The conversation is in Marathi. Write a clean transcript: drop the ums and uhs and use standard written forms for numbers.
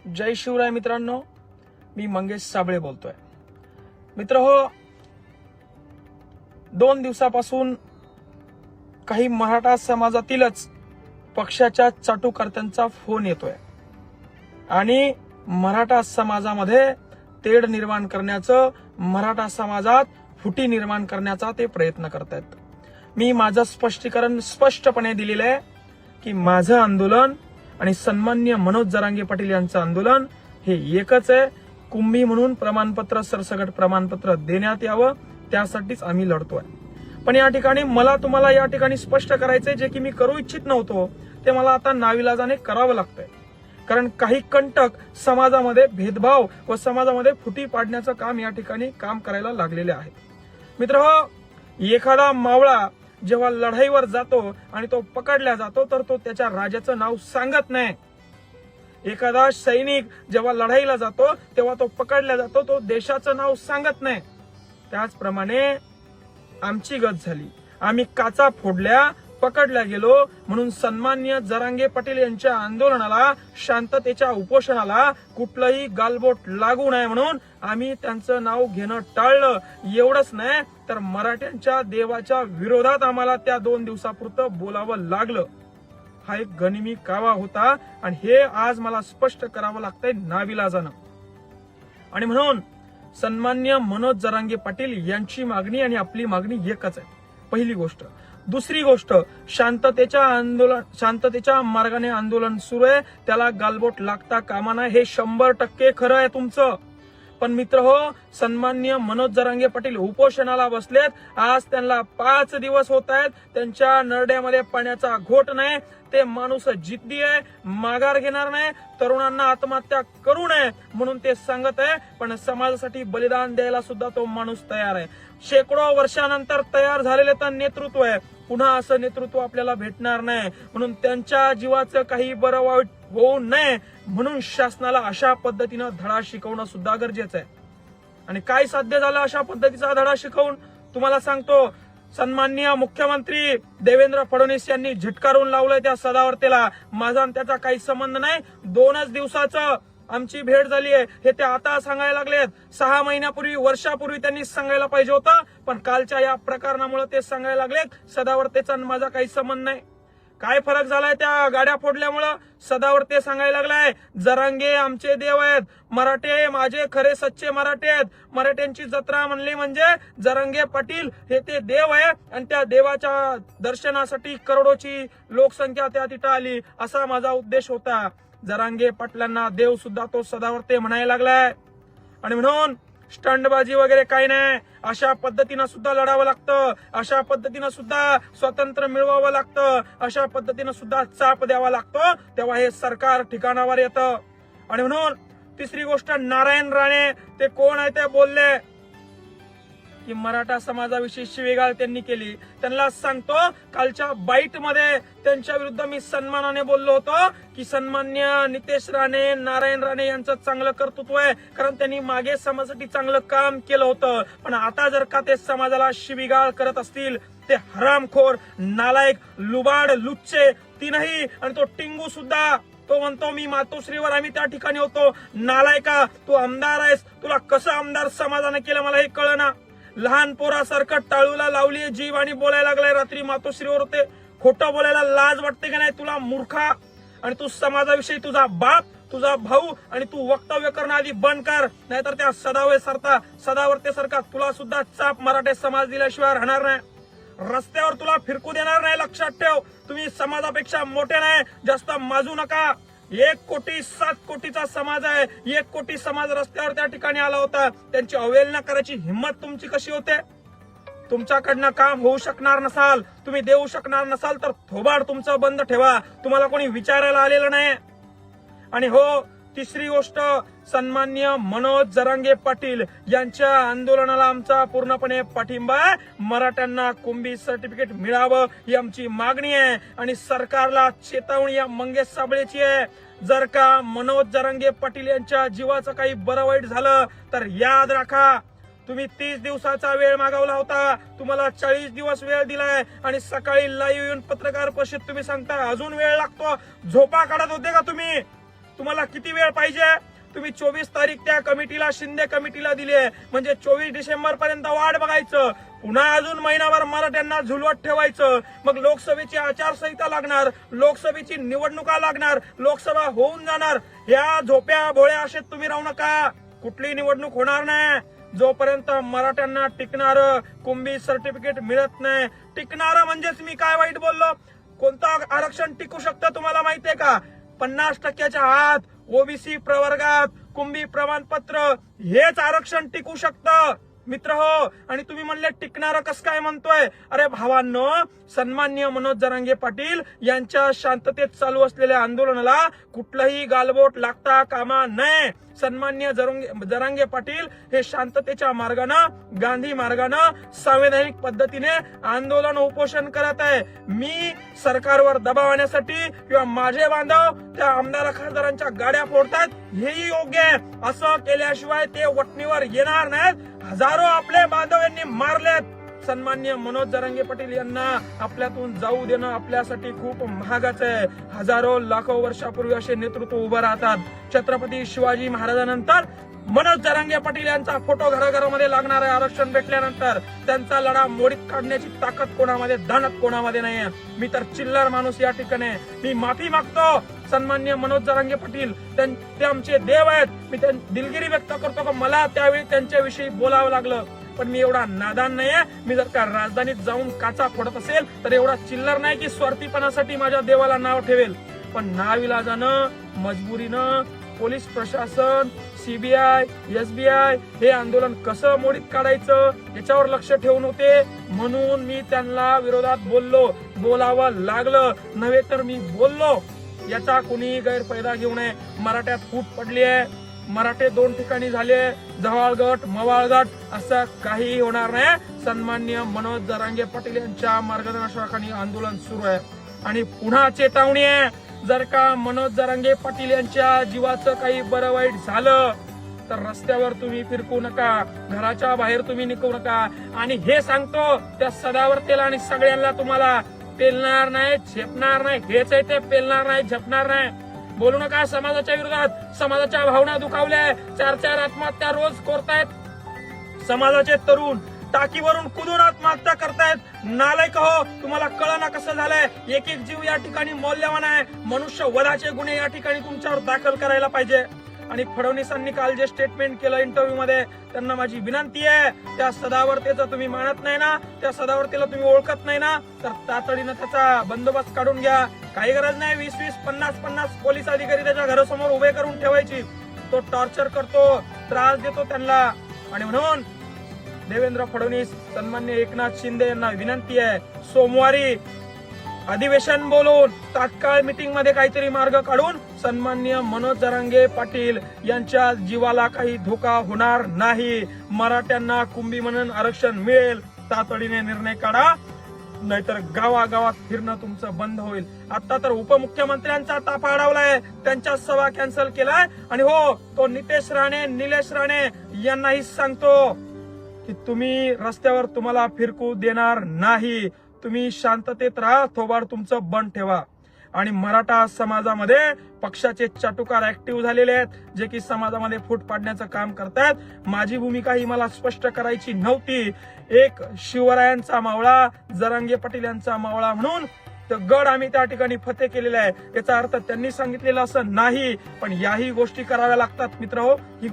जय शिवराय मित्रांनो, मी मंगेश साबळे बोलतोय. मित्र हो, 2 दिवसापासून काही मराठा समाजातीलच पक्षाच्या चाटुकर्त्यांचा फोन येतोय आणि मराठा समाजामध्ये तेढ निर्माण करण्याचं, मराठा समाजात फुटी निर्माण करण्याचा ते प्रयत्न करतायत. मी माझं स्पष्टीकरण स्पष्टपणे दिलेलं आहे की माझं आंदोलन आणि सन्माननीय मनोज जरांगे पाटील यांचं आंदोलन हे एकच आहे. कुंभी म्हणून प्रमाणपत्र, सरसकट प्रमाणपत्र देण्यात यावं, त्यासाठीच आम्ही लढतोय. पण या ठिकाणी मला तुम्हाला या ठिकाणी स्पष्ट करायचंय, जे की मी करू इच्छित नव्हतो ते मला आता नाविलाजाने करावं लागतंय. कारण काही कंटक समाजामध्ये भेदभाव व समाजामध्ये फुटी पाडण्याचं काम या ठिकाणी काम करायला लागलेले आहेत. मित्र हो, एखादा मावळा जेव्हा लढाईवर जातो आणि तो पकडला जातो तर तो त्याच्या राजाचं नाव सांगत नाही. एखादा सैनिक जेव्हा लढाईला जातो तेव्हा तो पकडला जातो, तो देशाचं नाव सांगत नाही. त्याचप्रमाणे आमची गत झाली, आम्ही काचा फोडल्या, पकडल्या गेलो. म्हणून सन्माननीय जरांगे पाटील यांच्या आंदोलनाला, शांततेच्या उपोषणाला कुठलंही गालबोट लागू नये म्हणून आम्ही त्यांचं नाव घेणं टाळलं. एवढंच नाही तर मराठ्यांच्या देवाच्या विरोधात आम्हाला त्या 2 दिवसापुरतं बोलावं लागलं. हा एक गनिमी कावा होता आणि हे आज मला स्पष्ट करावं लागतंय नाविलाजानं. आणि म्हणून सन्माननीय मनोज जरांगे पाटील यांची मागणी आणि आपली मागणी एकच आहे, पहिली गोष्ट. दुसरी गोष्ट, शांततेच्या मार्गाने आंदोलन सुरू आहे, त्याला गालबोट लागता कामा नये. हे 100% खरं आहे तुमचं. पण मित्र हो, सन्माननीय मनोज जरांगे पाटील उपोषणाला बसलेत. आज त्यांना 5 दिवस होत आहेत, त्यांच्या नरड्यामध्ये पाण्याचा घोट नाही. ते माणूस जिद्दी आहे, माघार घेणार नाही, तरुणांना आत्महत्या करू नये म्हणून ते सांगत आहे. पण समाजासाठी बलिदान द्यायला सुद्धा तो माणूस तयार आहे. शेकडो वर्षानंतर तयार झालेले तर नेतृत्व आहे. पुन्हा असं नेतृत्व आपल्याला भेटणार नाही. म्हणून त्यांच्या जीवाचं काही बरं वाईट होऊ नये म्हणून शासनाला अशा पद्धतीनं धडा शिकवणं सुद्धा गरजेचं आहे. आणि काय साध्य झालं अशा पद्धतीचा धडा शिकवून? तुम्हाला सांगतो, सन्माननीय मुख्यमंत्री देवेंद्र फडणवीस यांनी झिटकारून लावलंय त्या सदावर्तेला. माझा आणि त्याचा काही संबंध नाही. 2च दिवसाचं आमची भेट झाली आहे हे ते आता सांगायला लागलेत. 6 महिन्यापूर्वी, वर्षापूर्वी त्यांनी सांगायला पाहिजे होतं, पण कालच्या या प्रकरणामुळे ते सांगायला लागलेत. सदावर्तेचा माझा काही संबंध नाही. काय फरक झालाय त्या गाड्या फोडल्यामुळं? सदावर्ते सांगायला लागलाय जरांगे आमचे देव आहेत, मराठे माझे खरे सच्चे मराठे आहेत. मराठ्यांची जत्रा म्हणली म्हणजे जरांगे पाटील हे ते देव आहे आणि त्या देवाच्या दर्शनासाठी करोडोची लोकसंख्या त्या तिथं आली, असा माझा उद्देश होता. जरांगे पाटलांना देव सुद्धा तो सदावर्ते म्हणायला लागलाय. आणि म्हणून स्टंटबाजी वगैरे काही नाही. अशा पद्धतीनं सुद्धा लढावं लागतं, अशा पद्धतीनं सुद्धा स्वातंत्र्य मिळवावं लागतं, अशा पद्धतीनं सुद्धा चाप द्यावा लागतो. तेव्हा हे सरकार ठिकाणावर येतं. आणि म्हणून तिसरी गोष्ट, नारायण राणे ते कोण आहे ते बोलले की मराठा समाजाविषयी शिवीगाळ त्यांनी केली. त्यांना सांगतो, कालच्या बाईट मध्ये त्यांच्या विरुद्ध मी सन्मानाने बोललो होतो की सन्मान्य नितेश राणे, नारायण राणे यांचं चांगलं कर्तृत्व आहे, कारण त्यांनी मागे समाजासाठी चांगलं काम केलं होतं. पण आता जर का ते समाजाला शिवीगाळ करत असतील, ते हरामखोर, नालायक, लुबाड, लुच्चे तीनही, आणि तो टिंगू सुद्धा, तो म्हणतो मी मातोश्रीवर आम्ही त्या ठिकाणी होतो. नालायका, तू आमदार आहेस, तुला कसं आमदार समाजाने केलं मला हे कळना. लहान पोरासारखं टाळूला लावली जीव आणि बोलायला लागलाय रात्री मातोश्रीवर होते. खोटं बोलायला लाज वाटते का नाही तुला मूर्खा? आणि तू समाजाविषयी तुझा बाप, तुझा भाऊ आणि तू वक्तव्य करणं आधी बंद कर, नाहीतर त्या सदावर्ते सारखा तुला सुद्धा चाप मराठा समाज दिल्याशिवाय राहणार नाही. रस्त्यावर तुला फिरकू देणार नाही, लक्षात ठेव. तुम्ही समाजापेक्षा मोठे नाही, जास्त माजू नका. 1,07 कोटीचा समाज आहे. 1 कोटी समाज रस्त्यावर त्या ठिकाणी आला होता. त्यांची अवहेलना करायची हिंमत तुमची कशी होते? तुमच्याकडनं काम होऊ शकणार नसाल, तुम्ही देऊ शकणार नसाल तर थोबाड तुमचं बंद ठेवा. तुम्हाला कोणी विचारायला आलेलं नाही. आणि हो, तिसरी गोष्ट, सन्माननीय मनोज जरांगे पाटील यांच्या आंदोलनाला आमचा पूर्णपणे पाठिंबा आहे. मराठ्यांना कुंभी सर्टिफिकेट मिळावं ही आमची मागणी आहे. आणि सरकारला चेतावणी या मंगेश साबळेची आहे, जर का मनोज जरांगे पाटील यांच्या जीवाचं काही बरं वाईट झालं तर याद राखा, तुम्ही 30 दिवसाचा वेळ मागवला होता, तुम्हाला 40 दिवस वेळ दिलाय. आणि सकाळी लाईव्ह येऊन पत्रकार परिषद तुम्ही सांगता अजून वेळ लागतो. झोपा काढत होते का तुम्ही? तुम्हाला किती वेळ पाहिजे? तुम्ही 24 तारीख त्या कमिटीला, शिंदे कमिटीला दिली आहे, म्हणजे 24 डिसेंबर पर्यंत वाट बघायचं. पुन्हा अजून महिनाभर मराठ्यांना झुलवत ठेवायचं. मग लोकसभेची आचारसंहिता लागणार, लोकसभेची निवडणुका लागणार, लोकसभा होऊन जाणार. या झोप्या भोळ्या असेच तुम्ही राहू नका. कुठली निवडणूक होणार नाही जोपर्यंत मराठ्यांना टिकणार कुंभी सर्टिफिकेट मिळत नाही. टिकणार म्हणजेच मी काय वाईट बोललो? कोणतं आरक्षण टिकू शकतं तुम्हाला माहितीये का? 50% आत ओबीसी प्रवर्गात कुंभी प्रमाणपत्र हेच आरक्षण टिकू शकतं मित्र हो. आणि तुम्ही म्हणले टिकणारं कसं काय म्हणतोय? अरे भावांनो, सन्माननीय मनोज जरांगे पाटील यांच्या शांततेत चालू असलेल्या आंदोलनाला कुठलंही गालबोट लागता कामा नये. सन्माननीय जरांगे पाटील हे शांततेच्या मार्गानं, गांधी मार्गानं, संवैधानिक पद्धतीने आंदोलन उपोषण करत आहे. मी सरकारवर दबाव आणण्यासाठी किंवा माझे बांधव त्या आमदार खासदारांच्या गाड्या फोडतात हेही योग्य आहे. असं केल्याशिवाय ते वटणीवर येणार नाहीत. हजारो आपले बांधव यांनी मारलेत. सन्माननीय मनोज जरांगे पाटील यांना आपल्यातून जाऊ देणं आपल्यासाठी खूप महागाचं आहे. हजारो लाखो वर्षापूर्वी असे नेतृत्व उभं राहतात. छत्रपती शिवाजी महाराजांनंतर मनोज जरांगे पाटील यांचा फोटो घराघरामध्ये लागणार आहे. आरक्षण भेटल्यानंतर त्यांचा लढा मोडीत काढण्याची ताकद कोणामध्ये, दानत कोणामध्ये नाहीये. मी तर चिल्लर माणूस या ठिकाणी. मी माफी मागतो सन्माननीय मनोज जरांगे पाटील, ते आमचे देव आहेत. मी दिलगिरी व्यक्त करतो की मला त्यावेळी त्यांच्याविषयी बोलावं लागलं, पण मी एवढा नादान नाहीये. मी जर का राजधानीत जाऊन काचा फोडत असेल तर एवढा चिल्लर नाही की स्वार्थीपणासाठी माझ्या देवाला नाव ठेवेल. पण नाविलाजानं, मजबुरीनं पोलीस प्रशासन, सीबीआय, एसबीआय हे आंदोलन कसं मोडीत काढायचं याच्यावर लक्ष ठेवून होते. म्हणून मी त्यांना विरोधात बोलावं लागलं नव्हे तर मी बोललो. याचा कोणी गैरफायदा घेऊ नये. मराठ्यात फूट पडली आहे. मराठे 2 ठिकाणी झाले, जव्हाळगट, मवाळगट. असं काही होणार नाही. सन्माननीय मनोज जरांगे पाटील यांच्या मार्गदर्शनाखाली आंदोलन सुरू आहे. आणि पुन्हा चेतावणी आहे, जर का मनोज जरांगे पाटील यांच्या जीवाचं काही बरं वाईट झालं तर रस्त्यावर तुम्ही फिरकू नका, घराच्या बाहेर तुम्ही निघू नका. आणि हे सांगतो त्या सदावर्तेला आणि सगळ्यांना, तुम्हाला पेलणार नाही, झेपणार नाही. हेच आहे ते, पेलणार नाही, झेपणार नाही. बोलू नका समाजाच्या विरोधात. समाजाच्या भावना दुखावल्या. 4 आत्महत्या रोज करतायत समाजाचे तरुण. टाकीवरून कुदून आत्महत्या करतायत. नालायक हो, तुम्हाला कळना कसं झालंय? एक जीव या ठिकाणी मौल्यवान आहे. मनुष्य वधाचे गुन्हे या ठिकाणी तुमच्यावर दाखल करायला पाहिजे. आणि फडणवीसांनी काल जे स्टेटमेंट केलं इंटरव्ह्यू मध्ये, त्यांना माझी विनंती आहे, त्या सदावर्तेचं तुम्ही मानत नाही ना, त्या सदावर्तेला तुम्ही ओळखत नाही ना, तर तातडीनं त्याचा बंदोबस्त काढून घ्या. काही गरज नाही 20-20, 50-50 पोलीस अधिकारी त्याच्या घरासमोर उभे करून ठेवायची. तो टॉर्चर करतो, त्रास देतो त्यांना. आणि म्हणून देवेंद्र फडणवीस, सन्माननीय एकनाथ शिंदे यांना विनंती आहे, सोमवारी अधिवेशन बोलून तात्काळ मीटिंग मध्ये काहीतरी मार्ग काढून सन्माननीय मनोज जरांगे पाटील यांच्या जीवाला काही धोका होणार नाही. मराठ्यांना कुंभी म्हणून आरक्षण मिळेल. तातडीने निर्णय काढा, नाहीतर गावागावात फिरणं तुमचं बंद होईल. आता तर उपमुख्यमंत्र्यांचा ताफा अडवलाय, त्यांच्या सभा कॅन्सल केलाय. आणि हो, तो नितेश राणे, निलेश राणे यांनाही सांगतो की तुम्ही रस्त्यावर तुम्हाला फिरकू देणार नाही. तुम्ही शांततेत राहा, थोबाड तुमचं बंद ठेवा. आणि मराठा समाजामध्ये पक्षाचे चाटुकार ऍक्टिव्ह झालेले आहेत, जे की समाजामध्ये फूट पाडण्याचं काम करतायत. माझी भूमिका ही मला स्पष्ट करायची नव्हती. एक शिवरायांचा मावळा, जरांगे पाटील यांचा मावळा म्हणून गड आम्ही त्या ठिकाणी फते केलेला आहे. याचा अर्थ त्यांनी सांगितलेलं असं नाही, पण याही गोष्टी कराव्या लागतात मित्र हो. ही